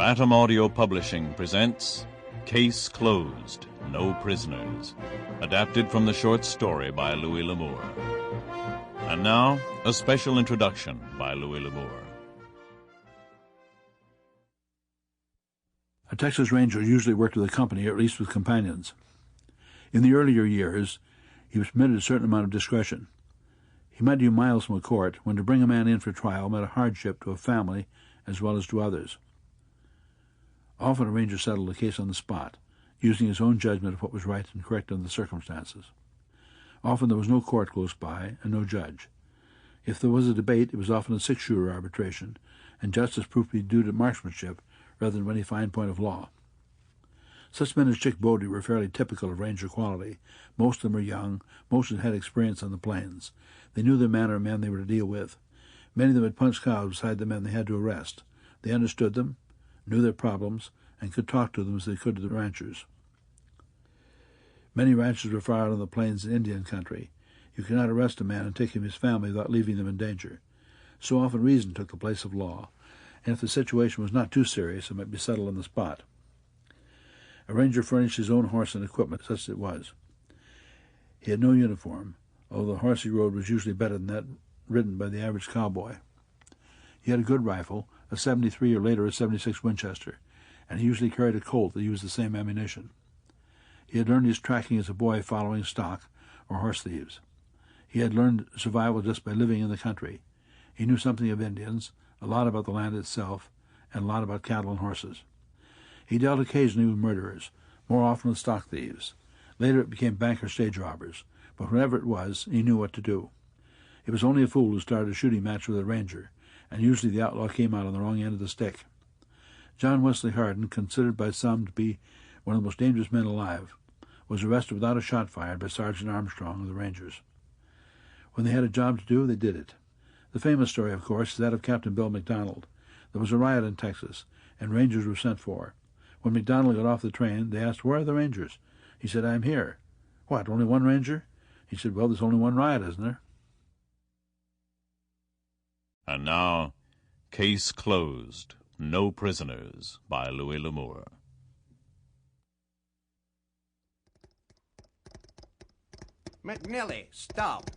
Phantom Audio Publishing presents Case Closed, No Prisoners, adapted from the short story by Louis L'Amour. And now, a special introduction by Louis L'Amour. A Texas Ranger usually worked with a company, or at least with companions. In the earlier years, he was permitted a certain amount of discretion. He might be miles from a court when to bring a man in for trial meant a hardship to a family as well as to others. Often a ranger settled a case on the spot, using his own judgment of what was right and correct under the circumstances. Often there was no court close by and no judge. If there was a debate, it was often a six-shooter arbitration, and justice proved to be due to marksmanship rather than any fine point of law. Such men as Chick Bowdrie were fairly typical of ranger quality. Most of them were young, most had had experience on the plains. They knew the manner of men they were to deal with. Many of them had punched cows beside the men they had to arrest. They understood them, knew their problems, and could talk to them as they could to the ranchers. Many ranchers were far out on the plains in Indian country. You could not arrest a man and take him his family without leaving them in danger. So often reason took the place of law, and if the situation was not too serious, it might be settled on the spot. A ranger furnished his own horse and equipment, such as it was. He had no uniform, although the horse he rode was usually better than that ridden by the average cowboy. He had a good rifle, a 73 or later a 76 Winchester, and he usually carried a Colt that used the same ammunition. He had learned his tracking as a boy following stock or horse thieves. He had learned survival just by living in the country. He knew something of Indians, a lot about the land itself, and a lot about cattle and horses. He dealt occasionally with murderers, more often with stock thieves. Later it became bank or stage robbers, but whenever it was, he knew what to do. It was only a fool who started a shooting match with a ranger, and usually the outlaw came out on the wrong end of the stick. John Wesley Hardin, considered by some to be one of the most dangerous men alive, was arrested without a shot fired by Sergeant Armstrong of the Rangers. When they had a job to do, they did it. The famous story, of course, is that of Captain Bill McDonald. There was a riot in Texas, and Rangers were sent for. When McDonald got off the train, they asked, "Where are the Rangers?" He said, "I'm here." "What, only one Ranger?" He said, "Well, there's only one riot, isn't there?" And now, Case Closed, No Prisoners, by Louis L'Amour. McNilly, stop.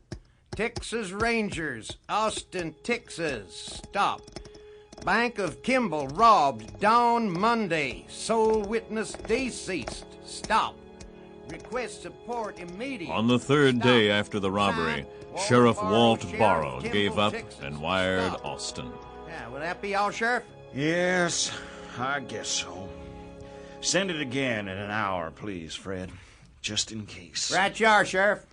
Texas Rangers, Austin, Texas, stop. Bank of Kimball robbed dawn Monday. Sole witness deceased. Stop. Request support immediate. On the third Stop. day after the robbery, Sign, Sheriff Walt Sheriff Barrow Kimball, gave up Texas. and wired Stop. Austin. Yeah, will that be all, Sheriff? Yes, I guess so. Send it again in an hour, please, Fred. Just in case. Right you are, Sheriff.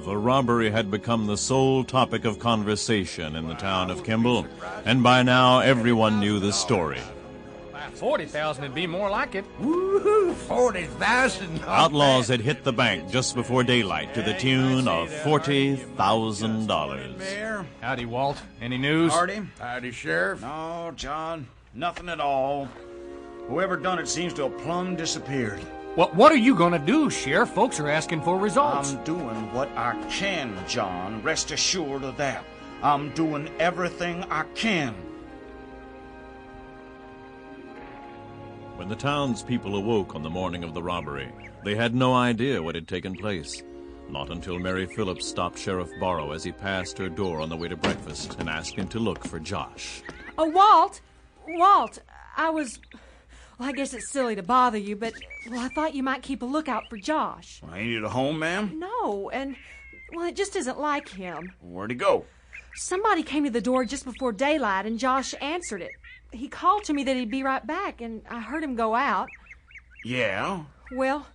The robbery had become the sole topic of conversation in the town of Kimball, and by now everyone knew the story. 40,000 would be more like it. Woo-hoo, 40,000. Outlaws had hit the bank just before daylight to the tune of $40,000. Mayor? Howdy, Walt. Any news? Hardy? Howdy, Sheriff. No, John. Nothing at all. Whoever done it seems to have plumb disappeared. What are you gonna do, Sheriff? Folks are asking for results. I'm doing what I can, John. Rest assured of that. I'm doing everything I can. When the townspeople awoke on the morning of the robbery, they had no idea what had taken place. Not until Mary Phillips stopped Sheriff Barrow as he passed her door on the way to breakfast and asked him to look for Josh. Oh, Walt, Well, I guess it's silly to bother you, but, I thought you might keep a lookout for Josh. Ain't he at home, ma'am? No, and, it just isn't like him. Where'd he go? Somebody came to the door just before daylight, and Josh answered it. He called to me that he'd be right back, and I heard him go out. Yeah? Well,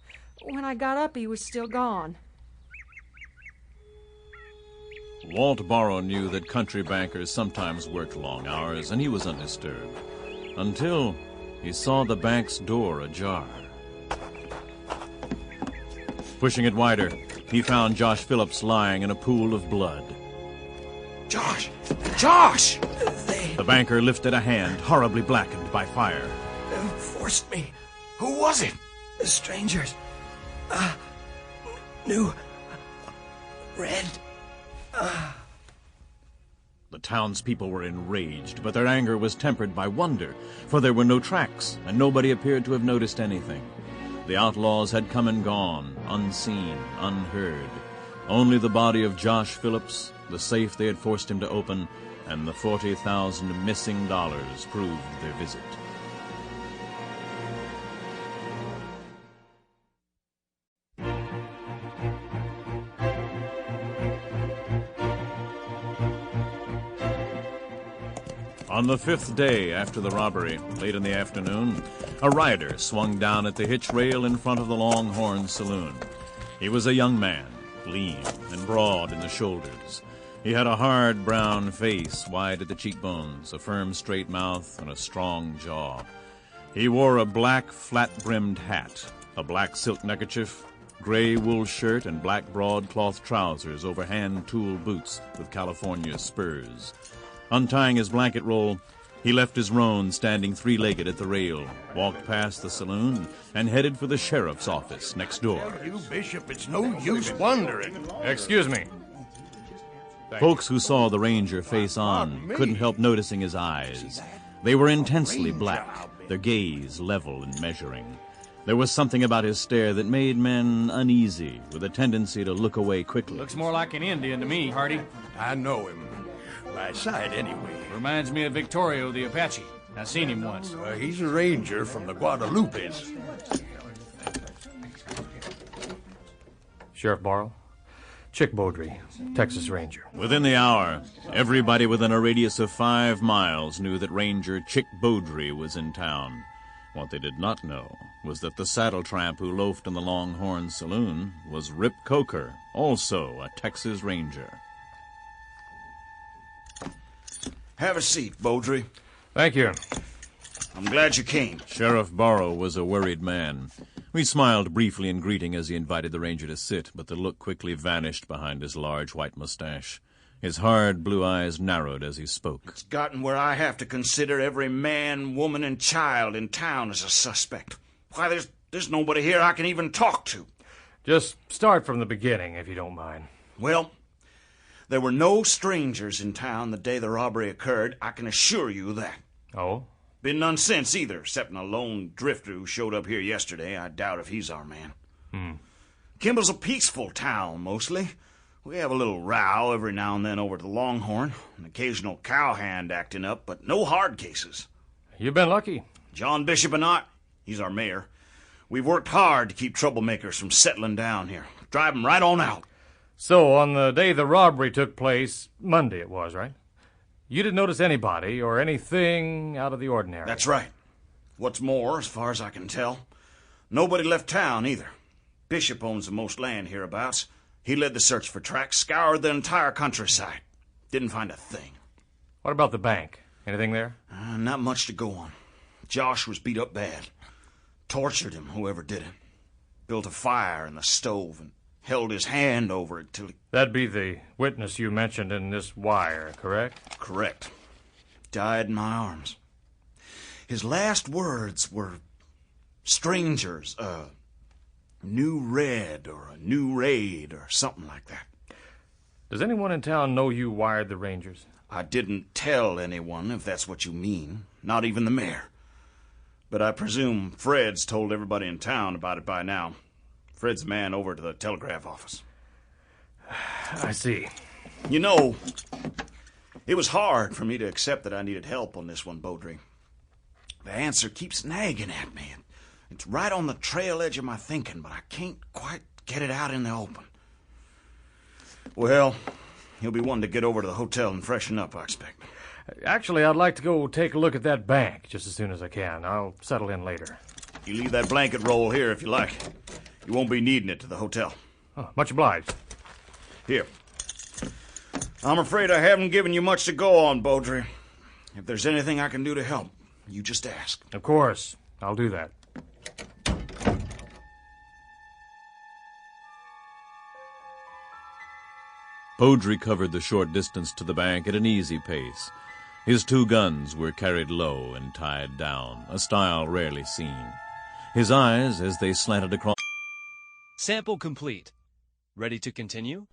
when I got up, he was still gone. Walt Barrow knew that country bankers sometimes worked long hours, and he was undisturbed. Until he saw the bank's door ajar. Pushing it wider, he found Josh Phillips lying in a pool of blood. Josh! Josh! The banker lifted a hand, horribly blackened by fire. Forced me. Who was it? Strangers. New. Red. The townspeople were enraged, but their anger was tempered by wonder, for there were no tracks, and nobody appeared to have noticed anything. The outlaws had come and gone, unseen, unheard. Only the body of Josh Phillips, the safe they had forced him to open, and the $40,000 missing dollars proved their visit. On the 5th day after the robbery, late in the afternoon, a rider swung down at the hitch rail in front of the Longhorn Saloon. He was a young man, lean and broad in the shoulders. He had a hard brown face, wide at the cheekbones, a firm straight mouth, and a strong jaw. He wore a black flat-brimmed hat, a black silk neckerchief, gray wool shirt, and black broadcloth trousers over hand-tool boots with California spurs. Untying his blanket roll, he left his roan standing three-legged at the rail, walked past the saloon, and headed for the sheriff's office next door. You, Bishop, it's no use wondering. Excuse me. Folks who saw the ranger face on couldn't help noticing his eyes. They were intensely black, their gaze level and measuring. There was something about his stare that made men uneasy, with a tendency to look away quickly. Looks more like an Indian to me, Hardy. I know him. By sight, anyway. Reminds me of Victorio the Apache. I seen him once. He's a ranger from the Guadalupes. Sheriff Barrow, Chick Bowdrie, Texas Ranger. Within the hour, everybody within a radius of 5 miles knew that Ranger Chick Bowdrie was in town. What they did not know was that the saddle tramp who loafed in the Longhorn Saloon was Rip Coker, also a Texas Ranger. Have a seat, Bowdrie. Thank you. I'm glad you came. Sheriff Barrow was a worried man. We smiled briefly in greeting as he invited the ranger to sit, but the look quickly vanished behind his large white mustache. His hard blue eyes narrowed as he spoke. It's gotten where I have to consider every man, woman, and child in town as a suspect. Why, there's nobody here I can even talk to. Just start from the beginning, if you don't mind. Well, there were no strangers in town the day the robbery occurred, I can assure you that. Oh? Been none since either, excepting a lone drifter who showed up here yesterday. I doubt if he's our man. Kimball's a peaceful town, mostly. We have a little row every now and then over at the Longhorn, an occasional cowhand acting up, but no hard cases. You've been lucky. John Bishop and I, he's our mayor, we've worked hard to keep troublemakers from settling down here. Drive them right on out. So, on the day the robbery took place, Monday it was, right? You didn't notice anybody or anything out of the ordinary? That's right. What's more, as far as I can tell, nobody left town either. Bishop owns the most land hereabouts. He led the search for tracks, scoured the entire countryside. Didn't find a thing. What about the bank? Anything there? Not much to go on. Josh was beat up bad. Tortured him, whoever did it. Built a fire in the stove and held his hand over it till he... That'd be the witness you mentioned in this wire, correct? Correct. Died in my arms. His last words were strangers, new red or a new raid or something like that. Does anyone in town know you wired the Rangers? I didn't tell anyone, if that's what you mean. Not even the mayor. But I presume Fred's told everybody in town about it by now. Fred's the man over to the telegraph office. I see. You know, it was hard for me to accept that I needed help on this one, Bowdrie. The answer keeps nagging at me. It's right on the trail edge of my thinking, but I can't quite get it out in the open. Well, he'll be wanting to get over to the hotel and freshen up, I expect. Actually, I'd like to go take a look at that bank just as soon as I can. I'll settle in later. You leave that blanket roll here if you like. You won't be needing it to the hotel. Oh, much obliged. Here. I'm afraid I haven't given you much to go on, Bowdrie. If there's anything I can do to help, you just ask. Of course. I'll do that. Bowdrie covered the short distance to the bank at an easy pace. His 2 guns were carried low and tied down, a style rarely seen. His eyes, as they slanted across... Sample complete. Ready to continue?